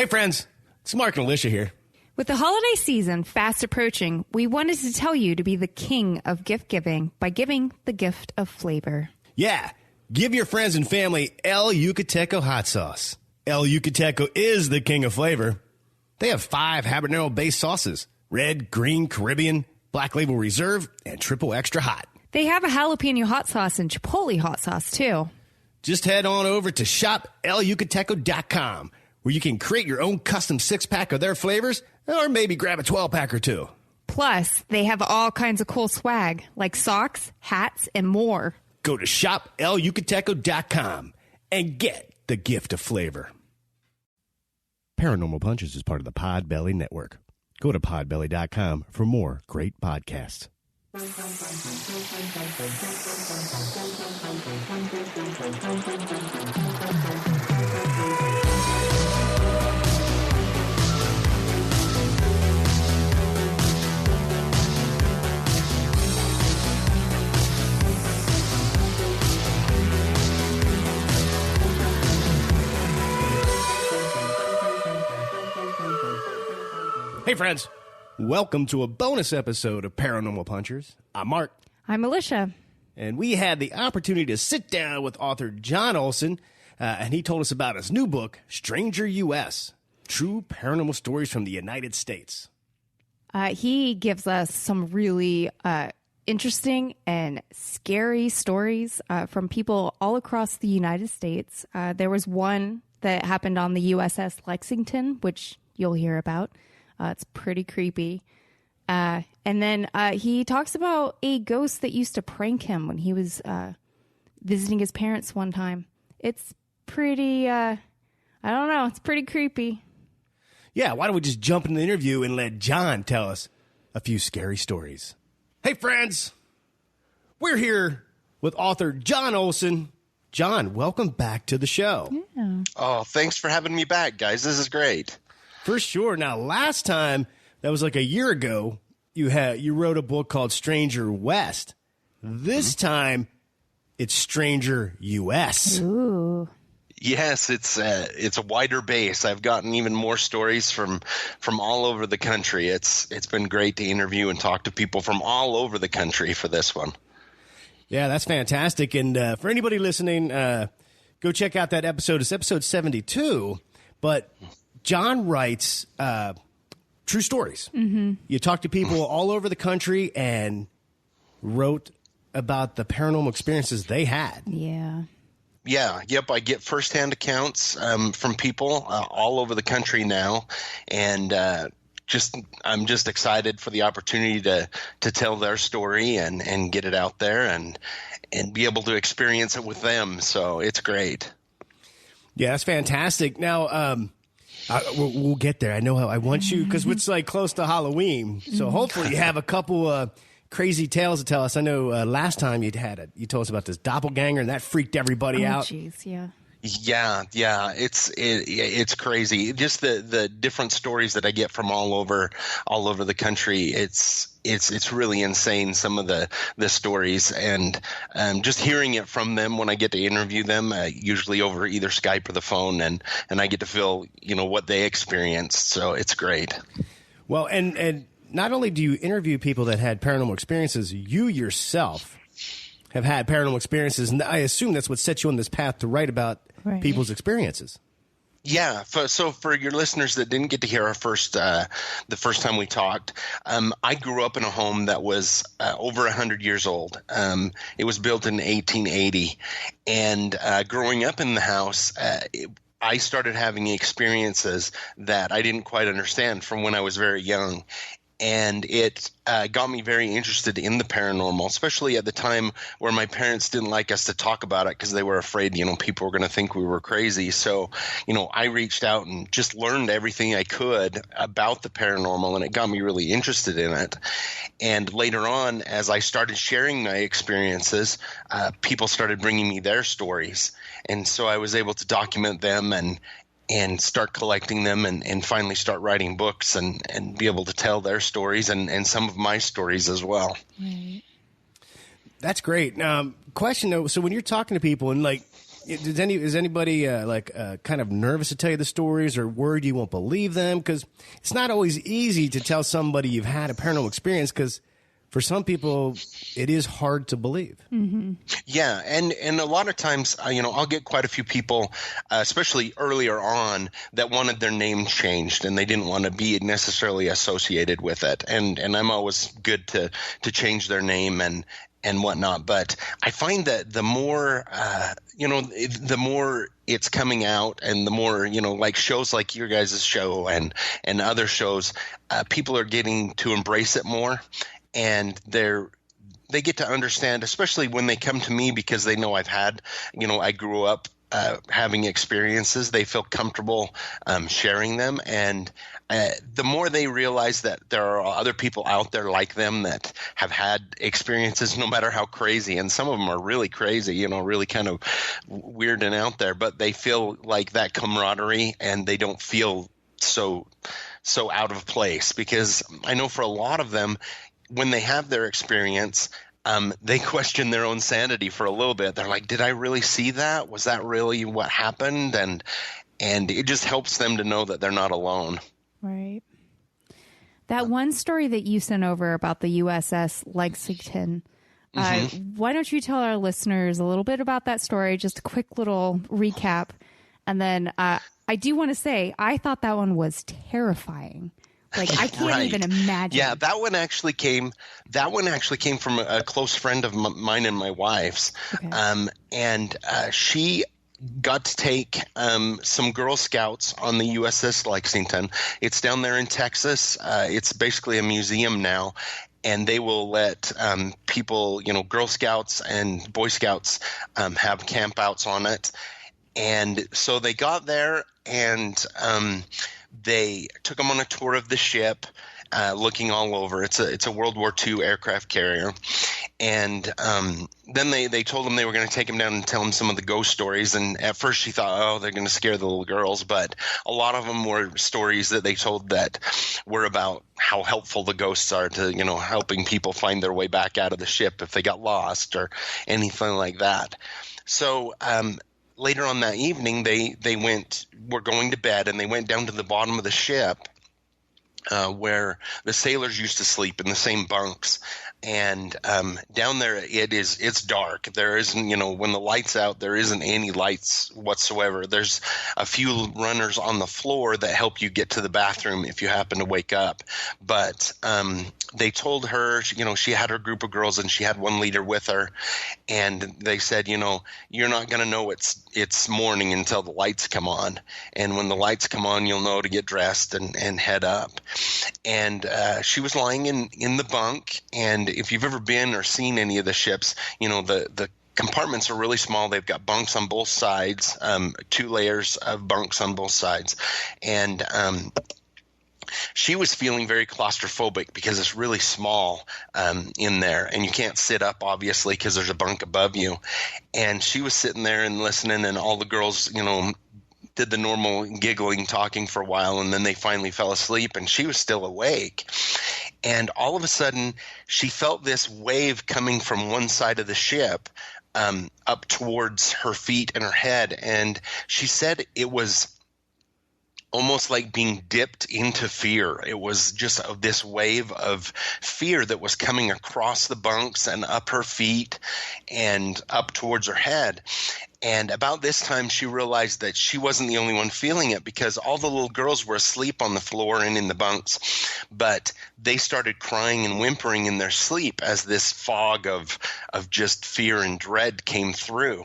Hey friends, it's Mark and Alicia here. With the holiday season fast approaching, we wanted to tell you to be the king of gift giving by giving the gift of flavor. Yeah, give your friends and family El Yucateco hot sauce. El Yucateco is the king of flavor. They have 5 habanero-based sauces: red, green, Caribbean, Black Label Reserve, and triple extra hot. They have a jalapeno hot sauce and chipotle hot sauce, too. Just head on over to shopelucateco.com, where you can create your own custom 6-pack of their flavors, or maybe grab a 12-pack or 2. Plus, they have all kinds of cool swag, like socks, hats, and more. Go to shopelucateco.com and get the gift of flavor. Paranormal Punches is part of the Podbelly Network. Go to podbelly.com for more great podcasts. Hey friends, welcome to a bonus episode of Paranormal Punchers. I'm Mark. I'm Alicia. And we had the opportunity to sit down with author John Olsen, and he told us about his new book, Stranger U.S., True Paranormal Stories from the United States. He gives us some really interesting and scary stories from people all across the United States. There was one that happened on the USS Lexington, which you'll hear about. It's pretty creepy. And then he talks about a ghost that used to prank him when he was visiting his parents one time. It's pretty, I don't know, it's pretty creepy. Yeah, why don't we just jump into the interview and let John tell us a few scary stories. Hey, friends, we're here with author John Olsen. John, welcome back to the show. Yeah. Oh, thanks for having me back, guys. This is great. For sure. Now, last time, that was like a year ago, you wrote a book called Stranger West. This time, it's Stranger U.S. Ooh. Yes, it's a wider base. I've gotten even more stories from all over the country. It's been great to interview and talk to people from all over the country for this one. Yeah, that's fantastic. And for anybody listening, go check out that episode. It's episode 72. But John writes true stories. Mm-hmm. You talk to people all over the country and wrote about the paranormal experiences they had. Yeah. Yeah, yep. I get firsthand accounts from people all over the country now, and I'm just excited for the opportunity to tell their story and get it out there and be able to experience it with them. So it's great. Yeah, that's fantastic. Now, we'll get there. I know how I want you because it's like close to Halloween. So hopefully you have a couple crazy tales to tell us. I know last time you told us about this doppelganger and that freaked everybody out. Jeez, yeah. Yeah, it's crazy. Just the different stories that I get from all over the country. It's really insane, some of the stories, and just hearing it from them when I get to interview them, usually over either Skype or the phone, and I get to feel what they experienced. So it's great. Well, and not only do you interview people that had paranormal experiences, you yourself have had paranormal experiences, and I assume that's what set you on this path to write about people's experiences. Yeah. So for your listeners that didn't get to hear the first time we talked, I grew up in a home that was over 100 years old. It was built in 1880, and growing up in the house, I started having experiences that I didn't quite understand from when I was very young. And it got me very interested in the paranormal, especially at the time where my parents didn't like us to talk about it because they were afraid, people were going to think we were crazy. So, I reached out and just learned everything I could about the paranormal, and it got me really interested in it. And later on, as I started sharing my experiences, people started bringing me their stories. And so I was able to document them and start collecting them and finally start writing books and be able to tell their stories and some of my stories as well. Right. That's great. Now, question though, so when you're talking to people and like Is anybody kind of nervous to tell you the stories, or worried you won't believe them? Because it's not always easy to tell somebody you've had a paranormal experience, because for some people it is hard to believe. Mm-hmm. Yeah, and a lot of times, I'll get quite a few people, especially earlier on, that wanted their name changed and they didn't want to be necessarily associated with it. And I'm always good to change their name and whatnot. But I find that the more, the more it's coming out, and the more, like shows like your guys' show and other shows, people are getting to embrace it more. And they get to understand, especially when they come to me, because they know I've had, I grew up having experiences. They feel comfortable sharing them. And the more they realize that there are other people out there like them that have had experiences, no matter how crazy, and some of them are really crazy, really kind of weird and out there, but they feel like that camaraderie, and they don't feel so out of place. Because I know for a lot of them, when they have their experience, they question their own sanity for a little bit. They're like, did I really see that? Was that really what happened? And it just helps them to know that they're not alone. Right. That one story that you sent over about the USS Lexington, why don't you tell our listeners a little bit about that story, just a quick little recap. And then I do want to say, I thought that one was terrifying. Like, I can't even imagine. Yeah, that one actually came from a close friend of mine and my wife's. Okay. And she got to take some Girl Scouts on the USS Lexington. It's down there in Texas. It's basically a museum now. And they will let people, Girl Scouts and Boy Scouts have campouts on it. And so they got there, and they took them on a tour of the ship, looking all over. It's a World War II aircraft carrier. And then they told him they were going to take him down and tell him some of the ghost stories. And at first she thought, oh, they're going to scare the little girls. But a lot of them were stories that they told that were about how helpful the ghosts are to, helping people find their way back out of the ship if they got lost or anything like that. So later on that evening, they were going to bed, and they went down to the bottom of the ship where the sailors used to sleep in the same bunks. And down there, it's dark. There isn't, when the light's out, there isn't any lights whatsoever. There's a few runners on the floor that help you get to the bathroom if you happen to wake up. But they told her, she had her group of girls, and she had one leader with her. And they said, you're not going to know it's morning until the lights come on. And when the lights come on, you'll know to get dressed and head up. And she was lying in the bunk. And if you've ever been or seen any of the ships, the compartments are really small. They've got bunks on both sides, 2 layers of bunks on both sides. And she was feeling very claustrophobic because it's really small in there, and you can't sit up, obviously, because there's a bunk above you. And she was sitting there and listening, and all the girls, did the normal giggling, talking for a while, and then they finally fell asleep, and she was still awake. And all of a sudden, she felt this wave coming from one side of the ship up towards her feet and her head. And she said it was almost like being dipped into fear. It was just this wave of fear that was coming across the bunks and up her feet and up towards her head. And about this time, she realized that she wasn't the only one feeling it, because all the little girls were asleep on the floor and in the bunks, but they started crying and whimpering in their sleep as this fog of just fear and dread came through.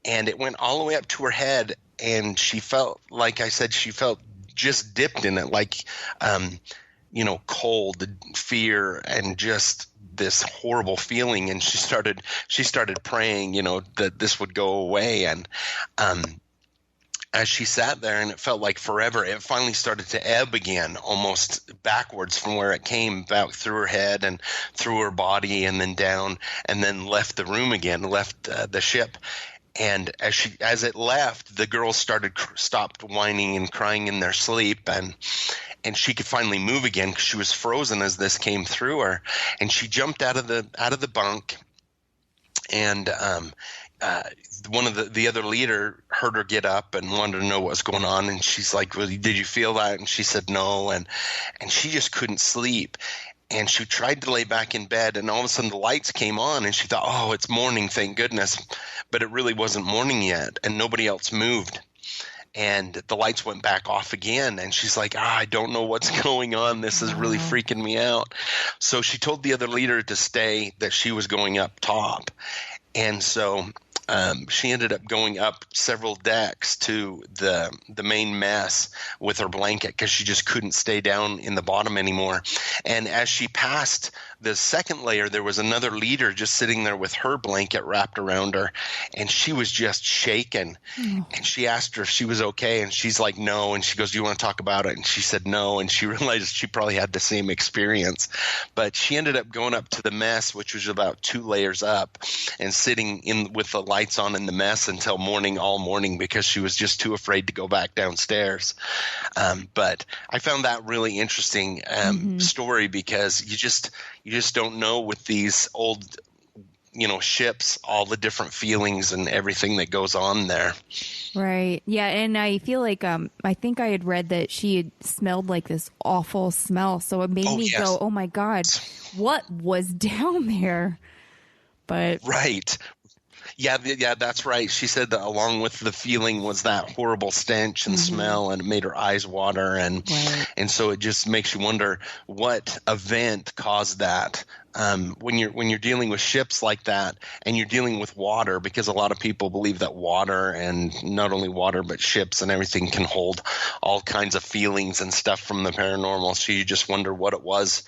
And it went all the way up to her head, and she felt, like I said, she felt just dipped in it, like, cold fear and just this horrible feeling. And she started praying, that this would go away. And as she sat there, and it felt like forever, it finally started to ebb again, almost backwards from where it came, back through her head and through her body, and then down, and then left the room again, left the ship. And as it left, the girls stopped whining and crying in their sleep, and she could finally move again because she was frozen as this came through her. And she jumped out of the bunk and one of the other leader heard her get up and wanted to know what was going on, and she's like, well, did you feel that? And she said no, and she just couldn't sleep. And she tried to lay back in bed, and all of a sudden the lights came on, and she thought, oh, it's morning, thank goodness. But it really wasn't morning yet, and nobody else moved. And the lights went back off again, and she's like, I don't know what's going on. This is really freaking me out. So she told the other leader to stay, that she was going up top. And so she ended up going up several decks to the main mess with her blanket because she just couldn't stay down in the bottom anymore. And as she passed the second layer, there was another leader just sitting there with her blanket wrapped around her, and she was just shaken. And she asked her if she was okay, and she's like, no. And she goes, do you want to talk about it? And she said no, and she realized she probably had the same experience. But she ended up going up to the mess, which was about 2 layers up, and sitting in with the lights on in the mess until morning, all morning, because she was just too afraid to go back downstairs. But I found that really interesting story, because you just don't know with these old, ships, all the different feelings and everything that goes on there. Right. Yeah. And I feel like I think I had read that she had smelled like this awful smell. So it made me go, oh my God, what was down there? But right. Yeah, that's right. She said that along with the feeling was that horrible stench and smell, and it made her eyes water, and so it just makes you wonder what event caused that. When you're dealing with ships like that, and you're dealing with water, because a lot of people believe that water, and not only water but ships and everything, can hold all kinds of feelings and stuff from the paranormal. So you just wonder what it was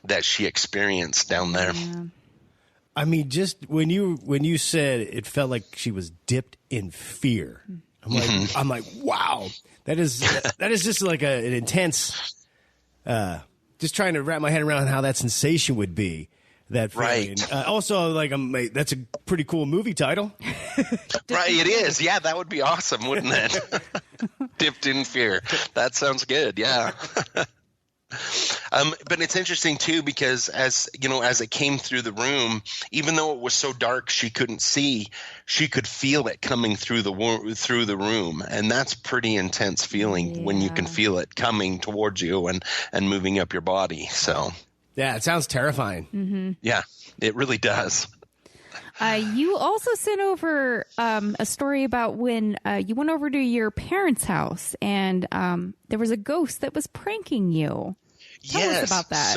that she experienced down there. Yeah. I mean, just when you said it felt like she was dipped in fear, I'm like, wow, that is just like an intense. Just trying to wrap my head around how that sensation would be. That feeling. Right. Also, like, that's a pretty cool movie title. Right, it is. Yeah, that would be awesome, wouldn't it? Dipped in fear. That sounds good. Yeah. But it's interesting too, because as it came through the room, even though it was so dark she couldn't see, she could feel it coming through the room, and that's pretty intense feeling when you can feel it coming towards you and moving up your body. So yeah, it sounds terrifying. Yeah, it really does. You also sent over a story about when you went over to your parents' house, and there was a ghost that was pranking you. Tell us about that.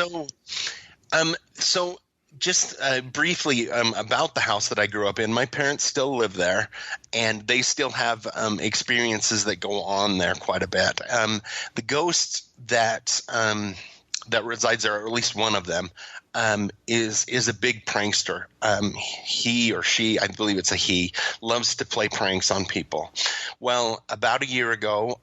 So just briefly about the house that I grew up in. My parents still live there, and they still have experiences that go on there quite a bit. The ghost that resides there, or at least one of them, is a big prankster. He or she, I believe it's a he, loves to play pranks on people. Well, about a year ago,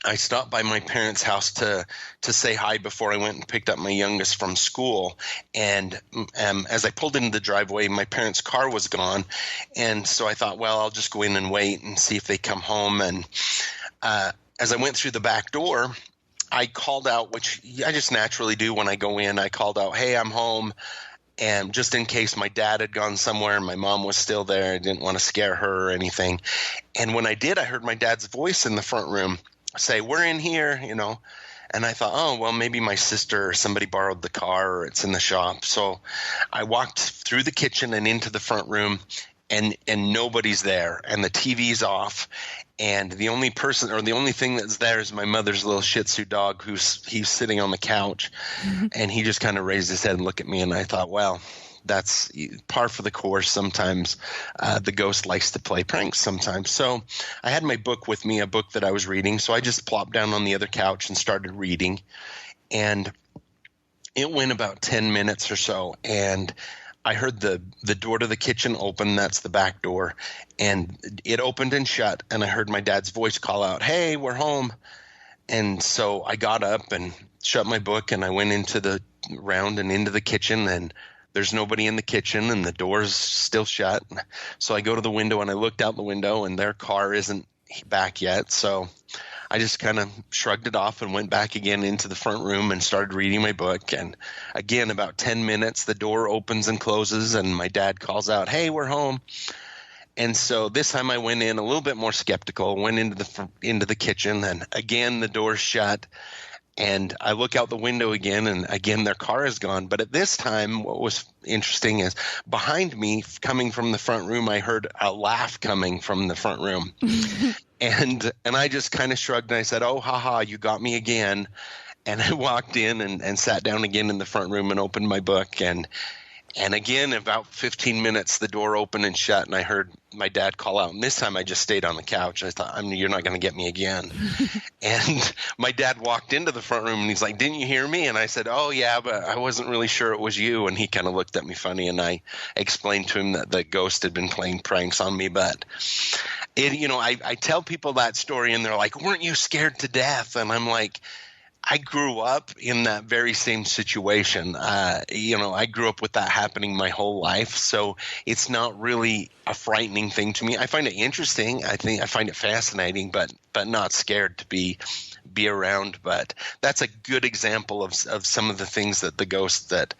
I stopped by my parents' house to say hi before I went and picked up my youngest from school. And as I pulled into the driveway, my parents' car was gone. And so I thought, well, I'll just go in and wait and see if they come home. And as I went through the back door, I called out, which I just naturally do when I go in. I called out, hey, I'm home. And just in case my dad had gone somewhere and my mom was still there, I didn't want to scare her or anything. And when I did, I heard my dad's voice in the front room say, we're in here, and I thought, oh, well, maybe my sister or somebody borrowed the car, or it's in the shop. So I walked through the kitchen and into the front room, and nobody's there, and the TV's off, and the only person, or the only thing that's there, is my mother's little Shih Tzu dog, he's sitting on the couch, and he just kind of raised his head and looked at me, and I thought, well, that's par for the course. Sometimes the ghost likes to play pranks sometimes. So I had my book with me, a book that I was reading. So I just plopped down on the other couch and started reading. And it went about 10 minutes or so. And I heard the door to the kitchen open. That's the back door. And it opened and shut. And I heard my dad's voice call out, hey, we're home. And so I got up and shut my book, and I went into the kitchen, and there's nobody in the kitchen, and the door's still shut. So I go to the window, and I looked out the window, and their car isn't back yet. So I just kind of shrugged it off and went back again into the front room and started reading my book. And again, about 10 minutes, the door opens and closes, and my dad calls out, "Hey, we're home." And so this time I went in a little bit more skeptical, went into the kitchen, and again, the door's shut. And I look out the window again, and again, their car is gone. But at this time, what was interesting is behind me, coming from the front room, I heard a laugh coming from the front room. and I just kind of shrugged, and I said, "Oh, haha, you got me again." And I walked in and sat down again in the front room and opened my book. And again, about 15 minutes, the door opened and shut, and I heard my dad call out. And this time I just stayed on the couch. I thought, you're not going to get me again. And my dad walked into the front room, and he's like, "Didn't you hear me?" And I said, "Oh, yeah, but I wasn't really sure it was you." And he kind of looked at me funny, and I explained to him that the ghost had been playing pranks on me. But, I tell people that story, and they're like, "Weren't you scared to death?" And I'm like, I grew up in that very same situation. I grew up with that happening my whole life. So it's not really a frightening thing to me. I find it interesting. I find it fascinating, but not scared to be around. But that's a good example of some of the things that the ghost that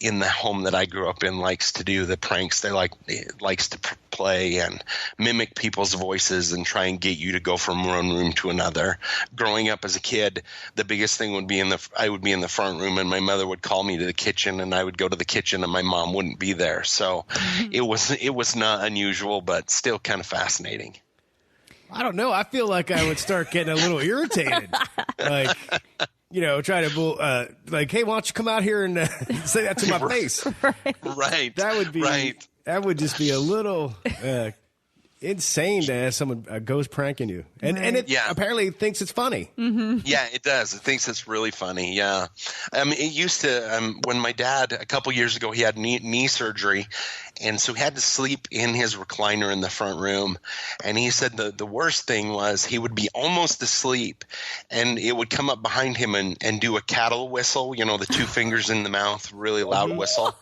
in the home that I grew up in likes to do, the pranks it likes to play and mimic people's voices and try and get you to go from one room to another. Growing up as a kid, the biggest thing would be I would be in the front room, and my mother would call me to the kitchen, and I would go to the kitchen, and my mom wouldn't be there. So it was not unusual, but still kind of fascinating. I don't know. I feel like I would start getting a little irritated. Like, try to, hey, why don't you come out here and say that to my face? Right. That would be, right. That would just be a little insane to have someone a ghost pranking you. And it apparently thinks it's funny. Mm-hmm. Yeah, it does. It thinks it's really funny. Yeah. It used to, when my dad, a couple years ago, he had knee surgery. And so he had to sleep in his recliner in the front room. And he said the worst thing was he would be almost asleep, and it would come up behind him and do a cattle whistle, the two fingers in the mouth, really loud whistle.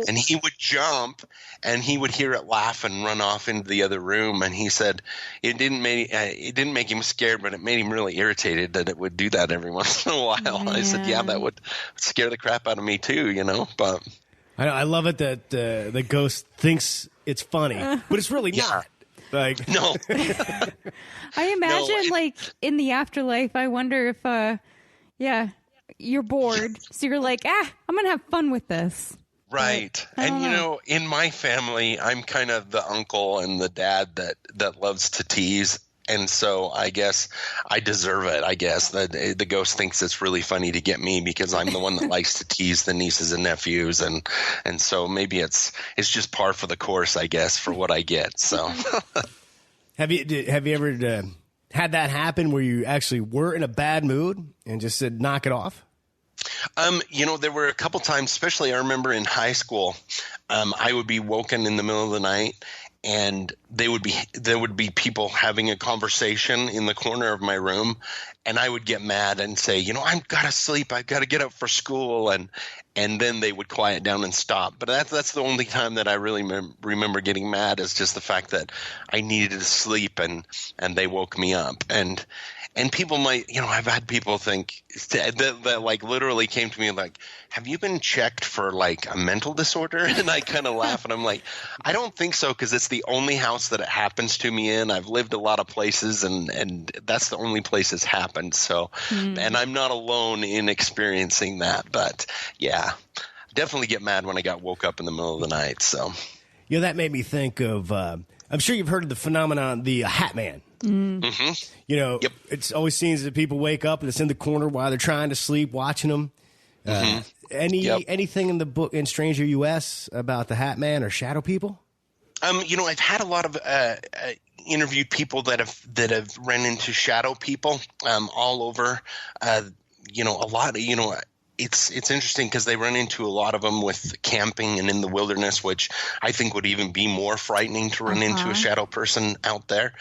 And he would jump, and he would hear it laugh and run off into the other room. And he said it didn't make him scared, but it made him really irritated that it would do that every once in a while. Man. I said, yeah, that would scare the crap out of me too, but – I love it that the ghost thinks it's funny, but it's really not. Like, no. I imagine, in the afterlife, I wonder if, you're bored. So you're like, I'm going to have fun with this. Right. And, in my family, I'm kind of the uncle and the dad that loves to tease. And so I guess I deserve it. I guess the ghost thinks it's really funny to get me because I'm the one that likes to tease the nieces and nephews, and so maybe it's just par for the course, I guess, for what I get. So, have you ever had that happen where you actually were in a bad mood and just said knock it off? There were a couple times, especially I remember in high school, I would be woken in the middle of the night. And there would be people having a conversation in the corner of my room, and I would get mad and say, I've got to sleep, I've got to get up for school, and then they would quiet down and stop. But that's the only time that I really remember getting mad, is just the fact that I needed to sleep, and they woke me up. And people might, I've had people think that literally came to me like, have you been checked for a mental disorder? And I kind of laugh, and I'm like, I don't think so, because it's the only house that it happens to me in. I've lived a lot of places, and that's the only place it's happened. So, and I'm not alone in experiencing that. But yeah, definitely get mad when I got woke up in the middle of the night. So, that made me think of. I'm sure you've heard of the phenomenon, the Hat Man. Mm-hmm. Yep. It's always scenes that people wake up and it's in the corner while they're trying to sleep, watching them. Anything in the book in Stranger US about the Hat Man or shadow people? I've had a lot of interviewed people that have run into shadow people all over. A lot of It's interesting because they run into a lot of them with camping and in the wilderness, which I think would even be more frightening to run into a shadow person out there.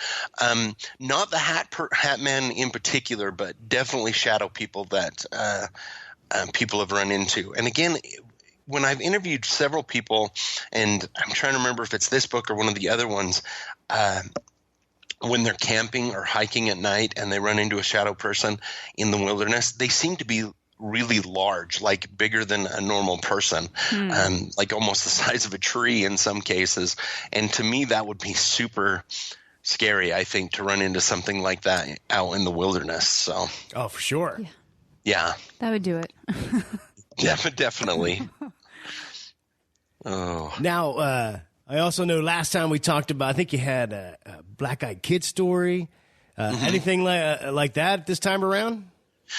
Not the Hat Man in particular, but definitely shadow people that people have run into. And again, when I've interviewed several people, and I'm trying to remember if it's this book or one of the other ones, when they're camping or hiking at night and they run into a shadow person in the wilderness, they seem to be really large, like bigger than a normal person, like almost the size of a tree in some cases. And to me, that would be super scary, I think, to run into something like that out in the wilderness. So, oh, for sure. Yeah. That would do it. Definitely. Oh. Now, I also know last time we talked about, I think you had a black-eyed kid story. Anything like that this time around?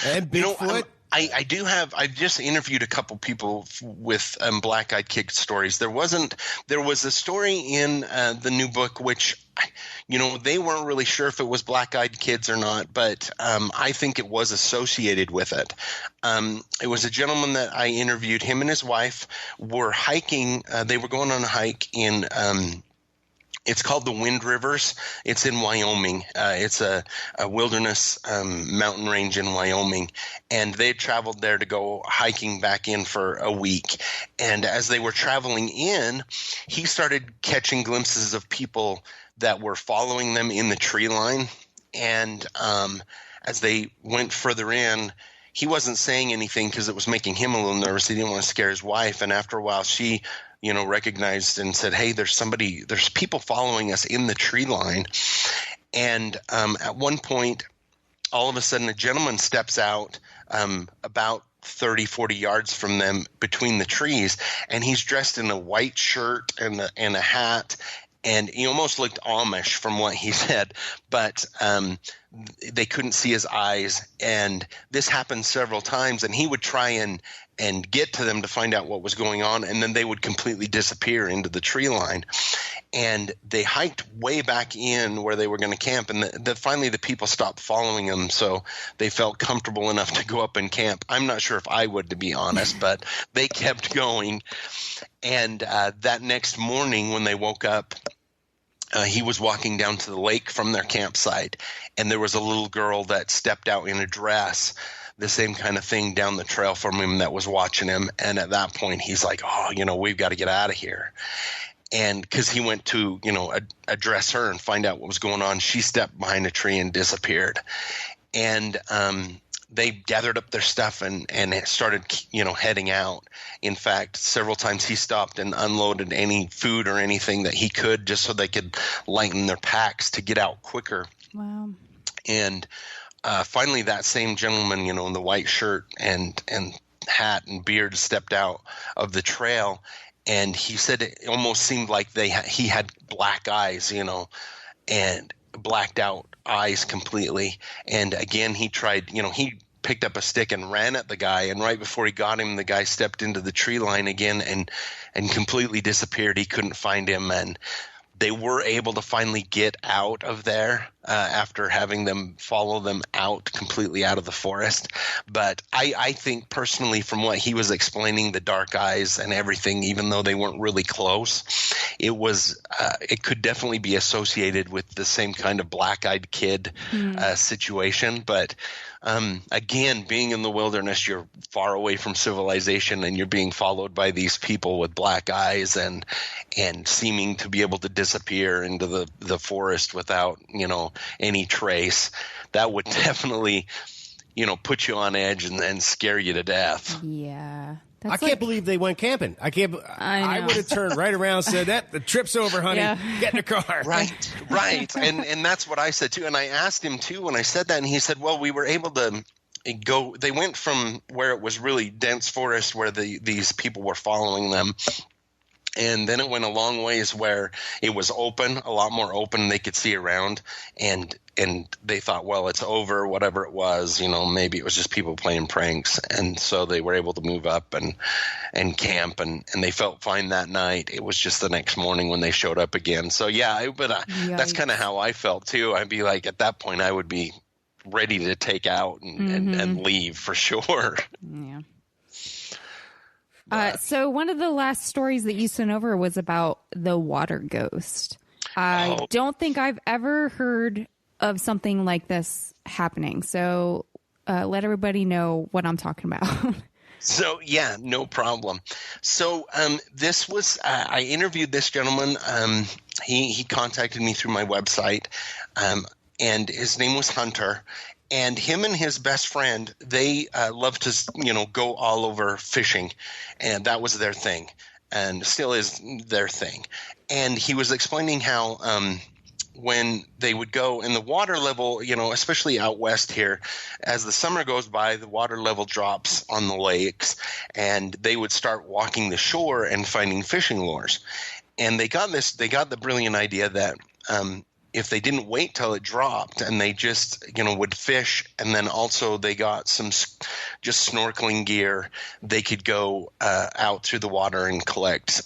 And Bigfoot? I do have. I've just interviewed a couple people with black-eyed kid stories. There was a story in the new book which, they weren't really sure if it was black-eyed kids or not, but I think it was associated with it. It was a gentleman that I interviewed. Him and his wife were hiking. They were going on a hike in. It's called the Wind Rivers. It's in Wyoming. It's a wilderness mountain range in Wyoming. And they traveled there to go hiking back in for a week. And as they were traveling in, he started catching glimpses of people that were following them in the tree line. And as they went further in, he wasn't saying anything because it was making him a little nervous. He didn't want to scare his wife. And after a while, she recognized and said, hey, there's people following us in the tree line. And at one point, all of a sudden, a gentleman steps out about 30, 40 yards from them between the trees, and he's dressed in a white shirt and a hat. And he almost looked Amish from what he said, but they couldn't see his eyes. And this happened several times, and he would try and get to them to find out what was going on, and then they would completely disappear into the tree line. And they hiked way back in where they were going to camp, and finally the people stopped following them, so they felt comfortable enough to go up and camp. I'm not sure if I would, to be honest, but they kept going. And that next morning when they woke up, he was walking down to the lake from their campsite, and there was a little girl that stepped out in a dress, the same kind of thing, down the trail from him that was watching him. And at that point, he's like, oh, we've got to get out of here. And because he went to, address her and find out what was going on, she stepped behind a tree and disappeared. And they gathered up their stuff and started, heading out. In fact, several times he stopped and unloaded any food or anything that he could just so they could lighten their packs to get out quicker. Wow. And finally, that same gentleman, in the white shirt and hat and beard stepped out of the trail, and he said it almost seemed like he had black eyes, and blacked out eyes completely. And again, he tried, he picked up a stick and ran at the guy, and right before he got him, the guy stepped into the tree line again and completely disappeared. He couldn't find him, and they were able to finally get out of there after having them follow them out completely out of the forest. But I think personally, from what he was explaining, the dark eyes and everything, even though they weren't really close, it could definitely be associated with the same kind of black-eyed kid situation. But again, being in the wilderness, you're far away from civilization, and you're being followed by these people with black eyes and seeming to be able to disappear into the forest without, any trace. That would definitely, put you on edge and scare you to death. Yeah. I can't believe they went camping. I would have turned right around and said, the trip's over, honey. Yeah. Get in the car. Right. And that's what I said, too. And I asked him, too, when I said that, and he said, well, we were able to go – they went from where it was really dense forest where these people were following them, and then it went a long ways where it was open, a lot more open, they could see around, and they thought, well, it's over, whatever it was, maybe it was just people playing pranks. And so they were able to move up and camp, and they felt fine that night. It was just the next morning when they showed up again. So, that's kind of how I felt, too. I'd be like, at that point, I would be ready to take out and leave for sure. Yeah. So one of the last stories that you sent over was about the water ghost. I don't think I've ever heard of something like this happening. So let everybody know what I'm talking about. So, yeah, no problem. So this was I interviewed this gentleman. He contacted me through my website, and his name was Hunter. And him and his best friend, they love to, go all over fishing, and that was their thing, and still is their thing. And he was explaining how when they would go and the water level, especially out west here, as the summer goes by, the water level drops on the lakes, and they would start walking the shore and finding fishing lures. And they got the brilliant idea that if they didn't wait till it dropped and they just, would fish, and then also they got some just snorkeling gear, they could go out through the water and collect,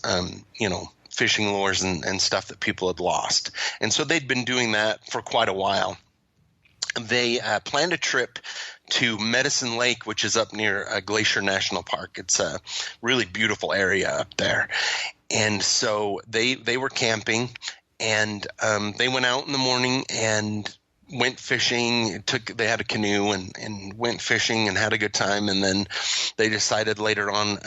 fishing lures and stuff that people had lost. And so they'd been doing that for quite a while. They planned a trip to Medicine Lake, which is up near Glacier National Park. It's a really beautiful area up there. And so they were camping, and they went out in the morning and went fishing. They had a canoe and went fishing and had a good time. And then they decided later on,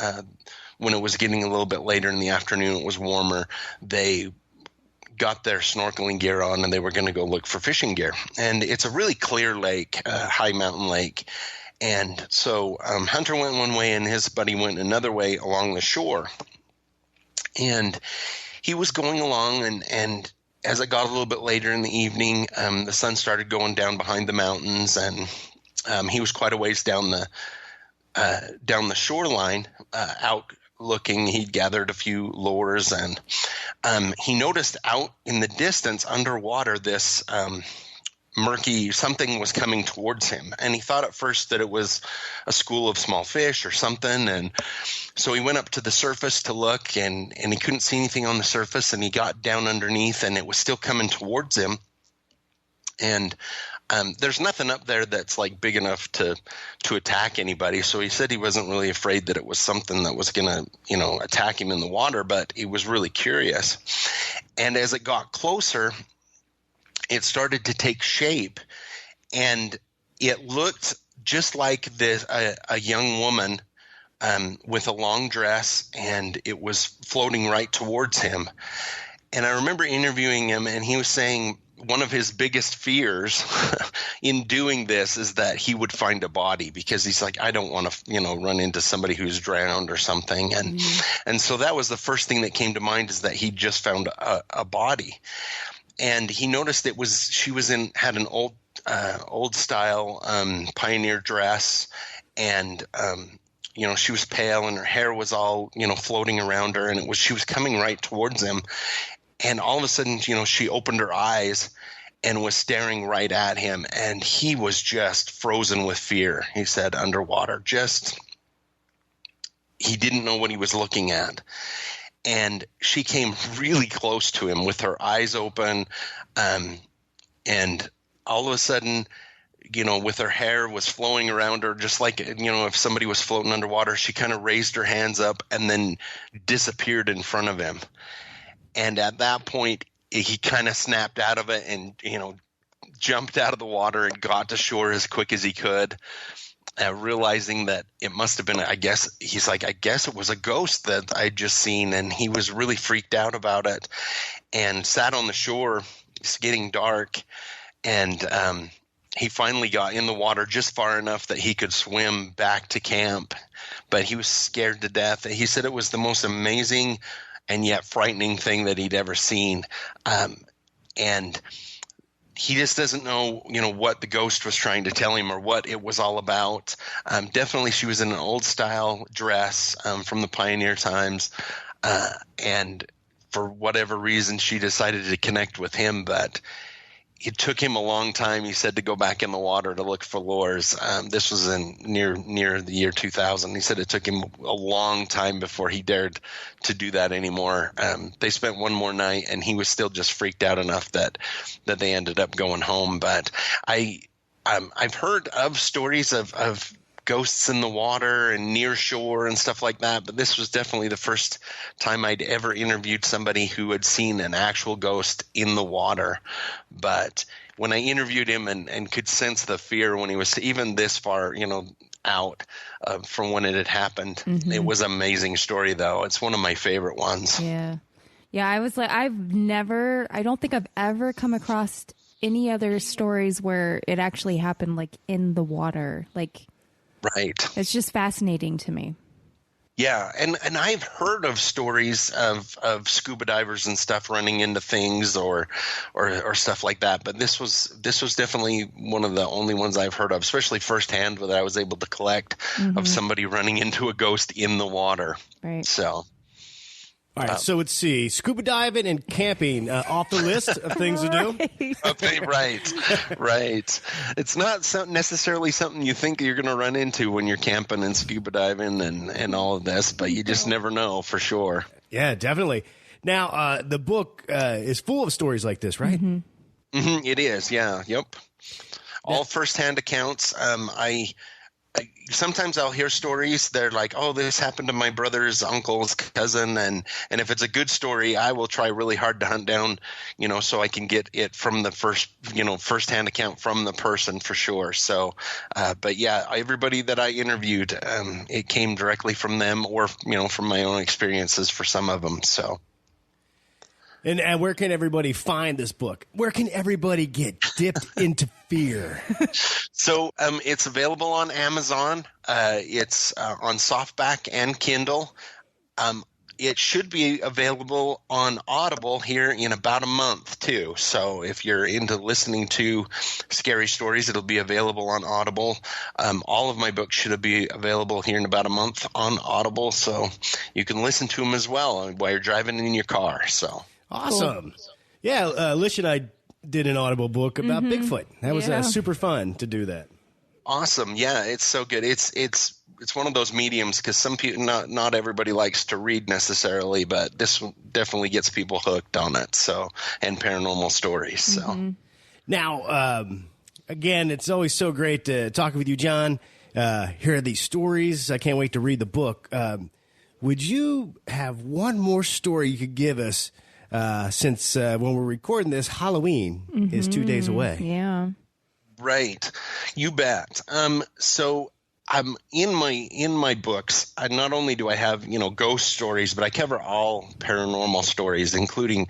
when it was getting a little bit later in the afternoon, it was warmer, they got their snorkeling gear on and they were going to go look for fishing gear. And it's a really clear lake, high mountain lake. And so Hunter went one way and his buddy went another way along the shore. And he was going along, and as it got a little bit later in the evening, the sun started going down behind the mountains, and he was quite a ways down the shoreline, out looking. He'd gathered a few lures, and he noticed out in the distance underwater this murky something was coming towards him, and he thought at first that it was a school of small fish or something. And so he went up to the surface to look, and he couldn't see anything on the surface, and he got down underneath and it was still coming towards him. And there's nothing up there that's like big enough to attack anybody. So he said he wasn't really afraid that it was something that was going to, attack him in the water, but he was really curious. And as it got closer, it started to take shape, and it looked just like a young woman with a long dress, and it was floating right towards him. And I remember interviewing him, and he was saying one of his biggest fears in doing this is that he would find a body, because he's like, I don't want to, run into somebody who's drowned or something. And so that was the first thing that came to mind, is that he just found a body. And he noticed she had an old style pioneer dress, and she was pale and her hair was all floating around her, and she was coming right towards him. And all of a sudden, she opened her eyes and was staring right at him, and he was just frozen with fear. He said underwater, he didn't know what he was looking at. And she came really close to him with her eyes open, and all of a sudden, with her hair was flowing around her, just like, if somebody was floating underwater, she kind of raised her hands up and then disappeared in front of him. And at that point, he kind of snapped out of it and, jumped out of the water and got to shore as quick as he could. Realizing that it must have been, I guess it was a ghost that I'd just seen, and he was really freaked out about it and sat on the shore. It's getting dark, and he finally got in the water just far enough that he could swim back to camp, but he was scared to death. He said it was the most amazing and yet frightening thing that he'd ever seen, and he just doesn't know, what the ghost was trying to tell him or what it was all about. Definitely she was in an old style dress from the pioneer times. And for whatever reason, she decided to connect with him, but it took him a long time, he said, to go back in the water to look for lures. This was near the year 2000. He said it took him a long time before he dared to do that anymore. They spent one more night, and he was still just freaked out enough that they ended up going home. But I've heard of stories of ghosts in the water and near shore and stuff like that, but this was definitely the first time I'd ever interviewed somebody who had seen an actual ghost in the water. But when I interviewed him and could sense the fear when he was even this far, out from when it had happened. It was an amazing story, though. It's one of my favorite ones. Yeah. Yeah, I was like, I don't think I've ever come across any other stories where it actually happened like in the water. Like, right. It's just fascinating to me. Yeah, and I've heard of stories of scuba divers and stuff running into things or stuff like that, but this was definitely one of the only ones I've heard of, especially firsthand, that I was able to collect of somebody running into a ghost in the water. Right. So. All right, so let's see. Scuba diving and camping off the list of things to do? Okay, right. It's not necessarily something you think you're going to run into when you're camping and scuba diving and all of this, but you just never know for sure. Yeah, definitely. Now, the book is full of stories like this, right? It is, yeah, yep. All firsthand accounts. Sometimes I'll hear stories. They're like, "Oh, this happened to my brother's uncle's cousin," and if it's a good story, I will try really hard to hunt down, so I can get it from the firsthand account from the person for sure. So, but yeah, everybody that I interviewed, it came directly from them or from my own experiences for some of them. So. And where can everybody find this book? Where can everybody get dipped into fear? So it's available on Amazon. It's on softback and Kindle. It should be available on Audible here in about a month, too. So if you're into listening to scary stories, it'll be available on Audible. All of my books should be available here in about a month on Audible, so you can listen to them as well while you're driving in your car. So. Awesome. Cool. Yeah, Lish and I did an Audible book about Bigfoot. That was super fun to do that. Awesome. Yeah, it's so good. It's one of those mediums because some people, not everybody likes to read necessarily, but this definitely gets people hooked on it. So, and paranormal stories. So now, again, it's always so great to talk with you, John. Hear these stories. I can't wait to read the book. Would you have one more story you could give us? Since when we're recording this, Halloween is 2 days away. Yeah. Right. You bet. So I'm in my books. Not only do I have, ghost stories, but I cover all paranormal stories, including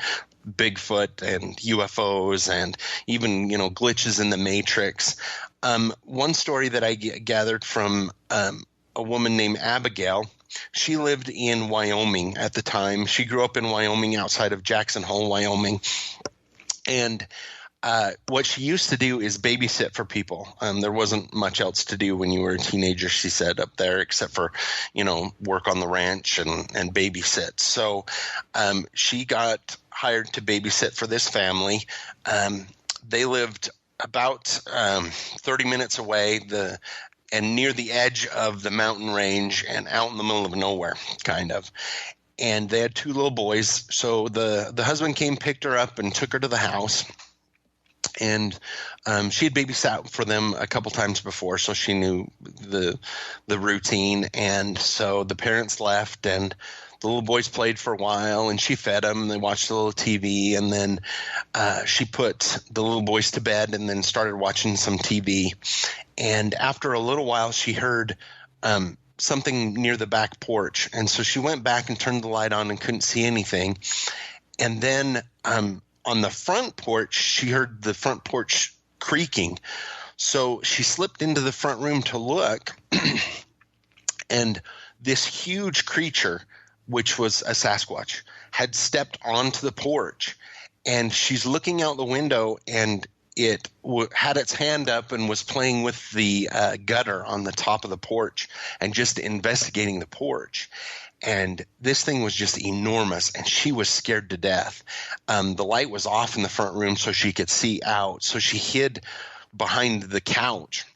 Bigfoot and UFOs and even, glitches in the Matrix. One story that I gathered from a woman named Abigail. She lived in Wyoming at the time. She grew up in Wyoming outside of Jackson Hole, Wyoming. And what she used to do is babysit for people. There wasn't much else to do when you were a teenager, she said, up there, except for, work on the ranch and babysit. So she got hired to babysit for this family. They lived about 30 minutes away. And near the edge of the mountain range and out in the middle of nowhere, kind of. And they had two little boys. So the husband came, picked her up, and took her to the house. And she had babysat for them a couple times before, so she knew the routine. And so the parents left, and the little boys played for a while, and she fed them. They watched a little TV, and then she put the little boys to bed and then started watching some TV. And after a little while, she heard something near the back porch. And so she went back and turned the light on and couldn't see anything. And then on the front porch, she heard the front porch creaking. So she slipped into the front room to look, and this huge creature, which was a Sasquatch, had stepped onto the porch. And she's looking out the window, and it had its hand up and was playing with the gutter on the top of the porch and just investigating the porch. And this thing was just enormous, and she was scared to death. The light was off in the front room so she could see out. So she hid behind the couch.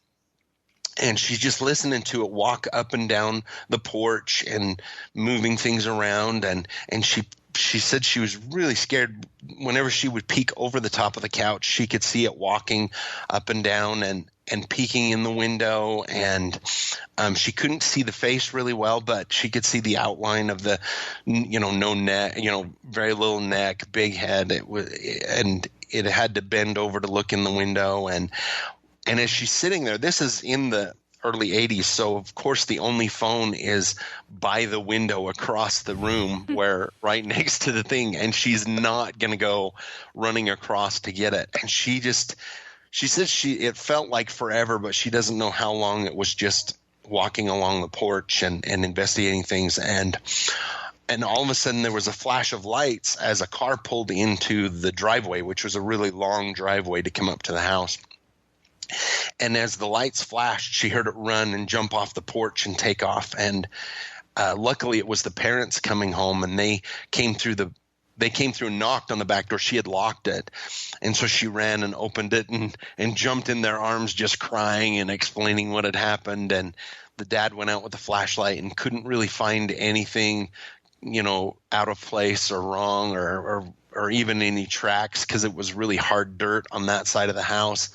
And she's just listening to it walk up and down the porch and moving things around. And she said she was really scared. Whenever she would peek over the top of the couch, she could see it walking up and down and peeking in the window. And she couldn't see the face really well, but she could see the outline of the, no neck, very little neck, big head. And it had to bend over to look in the window. And as she's sitting there, this is in the early 80s. So, of course, the only phone is by the window across the room where right next to the thing. And she's not going to go running across to get it. And she says it felt like forever, but she doesn't know how long it was just walking along the porch and investigating things. And all of a sudden there was a flash of lights as a car pulled into the driveway, which was a really long driveway to come up to the house. And as the lights flashed, she heard it run and jump off the porch and take off. And luckily it was the parents coming home, and they came through and knocked on the back door. She had locked it. And so she ran and opened it and jumped in their arms, just crying and explaining what had happened. And the dad went out with a flashlight and couldn't really find anything, out of place or wrong or even any tracks, because it was really hard dirt on that side of the house.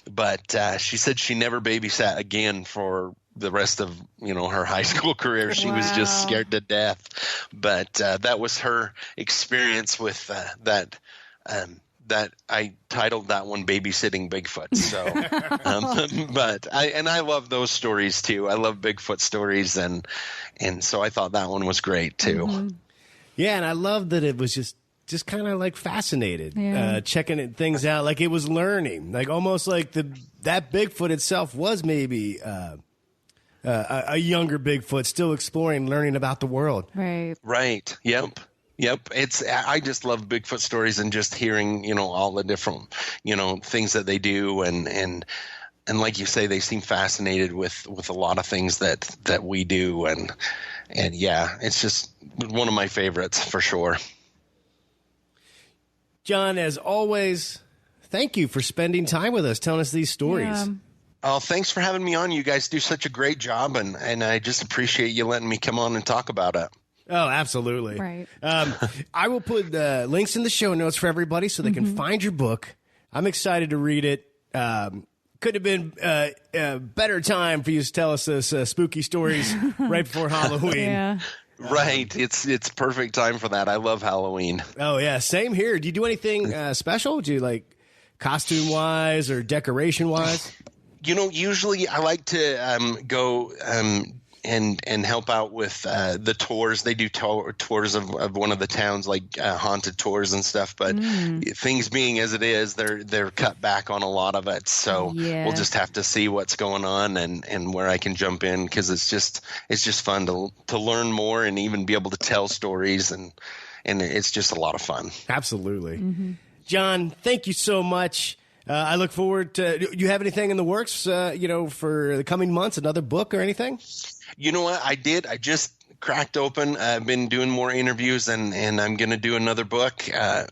But she said she never babysat again for the rest of her high school career. She was just scared to death. But that was her experience with that. That I titled that one "Babysitting Bigfoot." So, but I love those stories too. I love Bigfoot stories, and so I thought that one was great too. Mm-hmm. Yeah, and I love that it was just kind of like fascinated, checking things out, like it was learning, like almost like that Bigfoot itself was maybe a younger Bigfoot, still exploring, learning about the world. Right. Yep. I just love Bigfoot stories and just hearing, all the different, things that they do. And like you say, they seem fascinated with a lot of things that we do. And yeah, it's just one of my favorites for sure. John, as always, thank you for spending time with us, telling us these stories. Yeah. Oh, thanks for having me on. You guys do such a great job, and I just appreciate you letting me come on and talk about it. Oh, absolutely. Right. I will put links in the show notes for everybody so they can find your book. I'm excited to read it. Could have been a better time for you to tell us those spooky stories right before Halloween. Yeah. Right. It's perfect time for that. I love Halloween. Oh, yeah. Same here. Do you do anything special? Do you like costume-wise or decoration-wise? Usually I like to go and help out with the tours. They do tours of one of the towns, like haunted tours and stuff. But things being as it is, they're cut back on a lot of it. So we'll just have to see what's going on and where I can jump in, because it's just fun to learn more and even be able to tell stories, and it's just a lot of fun. Absolutely. John, thank you so much. I look forward to. Do you have anything in the works? For the coming months, another book or anything? You know what? I did. I just cracked open. I've been doing more interviews, and I'm going to do another book. I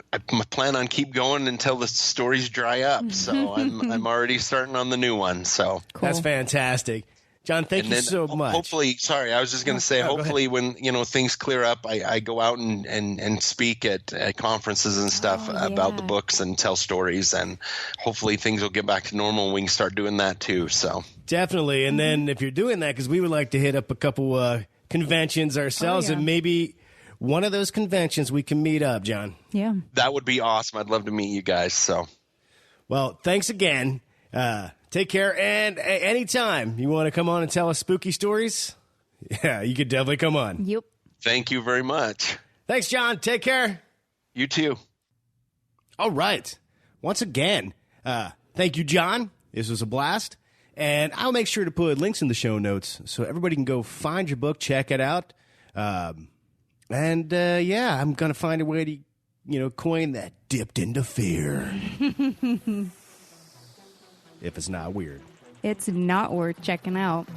plan on keep going until the stories dry up. So I'm already starting on the new one. So Cool. That's fantastic. John, thank you so much. Hopefully, sorry, I was just going to say, hopefully when, things clear up, I go out and speak at conferences and stuff about the books and tell stories, and hopefully things will get back to normal and we can start doing that too. So definitely. And then if you're doing that, because we would like to hit up a couple conventions ourselves, and maybe one of those conventions we can meet up, John. Yeah. That would be awesome. I'd love to meet you guys. So, well, thanks again. Take care, and anytime you want to come on and tell us spooky stories, you could definitely come on. Yep. Thank you very much. Thanks, John. Take care. You too. All right. Once again, thank you, John. This was a blast. And I'll make sure to put links in the show notes so everybody can go find your book, check it out. I'm going to find a way to, coin that dipped into fear. If it's not weird. It's not worth checking out.